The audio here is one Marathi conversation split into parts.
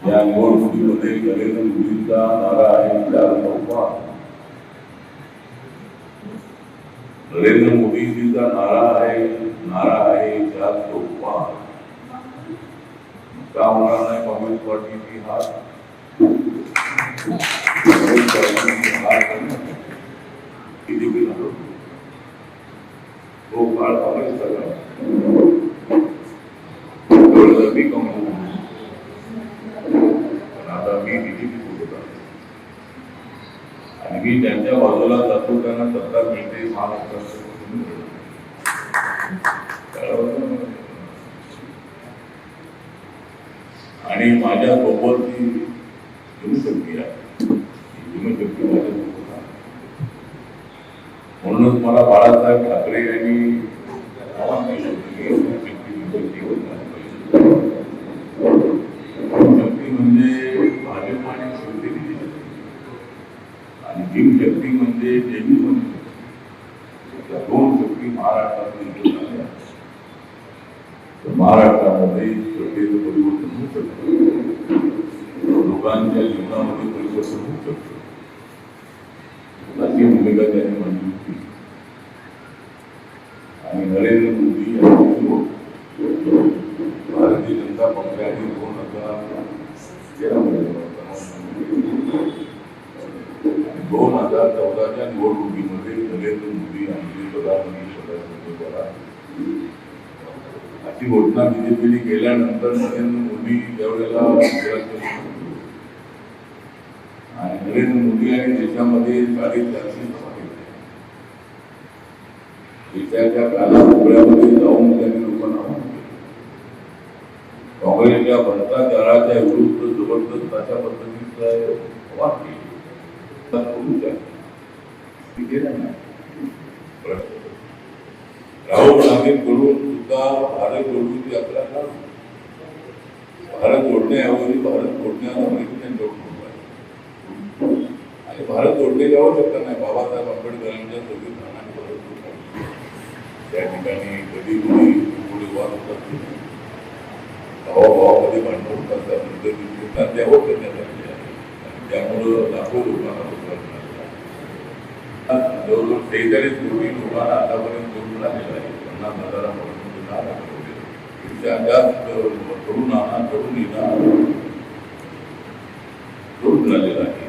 या निवडणुकीमध्ये नरेंद्र मोदींचा नारा आहे चार चौपा. नरेंद्र मोदीजींचा नारा आहे चार चौपा. का होणार नाही काँग्रेस पार्टीची हार? किती बिल तो काळ काँग्रेस सगळा मी काँग्रेस, पण आता मी बीजेपी सोबत आहे आणि मी त्यांच्या बाजूला जातो. त्यांना सत्ता मिळते महाराष्ट्रात आणि माझ्या सोबत ही जनशक्ती आहे. जनशक्ती माझ्या सोबत आहे. म्हणूनच मला बाळासाहेब ठाकरे यांनी आवाहन केलं होतं की शक्ती म्हणजे भाजप आणि शिवसेनेची आणि भीमशक्ती म्हणजे जैन. दोन शक्ती महाराष्ट्रात महाराष्ट्रामध्ये सत्तेचं परिवर्तन होऊ शकतं. लोकांच्या जीवनामध्ये परिवर्तन होऊ शकतं. अशी भूमिका त्यांनी मांडली होती. आणि नरेंद्र मोदी यांनी भारतीय जनता पक्षाने 2013 2014च्या निवडणुकीमध्ये नरेंद्र मोदी यांनी प्रधानमंत्री पदासाठी अशी घोषणा बीजेपीने केल्यानंतर नरेंद्र मोदी त्यावेळेला आणि नरेंद्र मोदी यांनी देशामध्ये 450 सभा घेतल्या. देशाच्या कानाकोपऱ्यामध्ये जाऊन त्यांनी लोकांना आवाहन केलं. काँग्रेसच्या भ्रष्टाचाराच्या विरुद्ध जबरदस्त अशा पद्धतीचं आवाहन केलं. राहुल गांधींकडून सुद्धा भारत जोडण्याची यात्रा काढली. भारत जोडण्याऐवजी भारत जोडण्याला अमेरिकेने जोडून आणि भारत जोडण्याची आवश्यकता नाही. बाबासाहेब आंबेडकरांच्या संविधानाने भारत जोडला. त्या ठिकाणी कधी कोणी पुढे वाद होतात, भावाभावामध्ये भांडण होतात, त्या पद्धतीने त्यावर करण्यात आलेली आहे. आणि त्यामुळं लाखो लोकांना रोजगार मिळाला. जवळजवळ 43 कोटी लोकांना आतापर्यंत जोडून आलेला आहे. 50,000 जास्त तरुणांना तरुणींना जोडून आलेला आहे.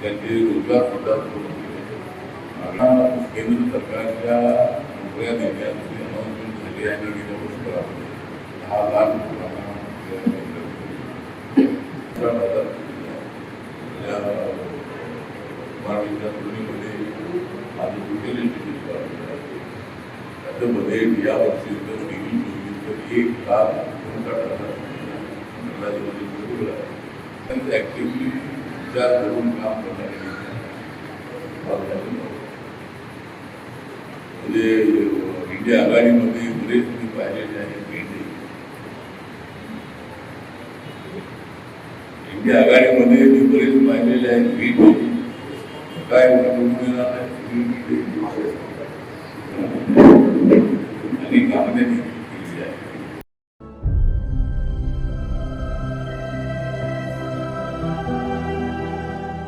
त्यांचे रोजगार सुद्धा केंद्र सरकारच्या नोकऱ्या देण्याची अनाउन्समेंट झाली आहे. गेल्या वर्षभरामध्ये 10 लाख लोकांना महाराष्ट्राच्या तुलनेमध्ये माझं कुठेही त्याच्यामध्ये यावर्षी जर 1 लाख 59,000 त्यांचं ऍक्टिव्हली विचार करून काम करणारे म्हणजे इंडिया आघाडीमध्ये बरेच मी पाहिलेले आहे. इंडिया आघाडीमध्ये मी बरेच पाहिलेले आहे. काय आणि कामगारी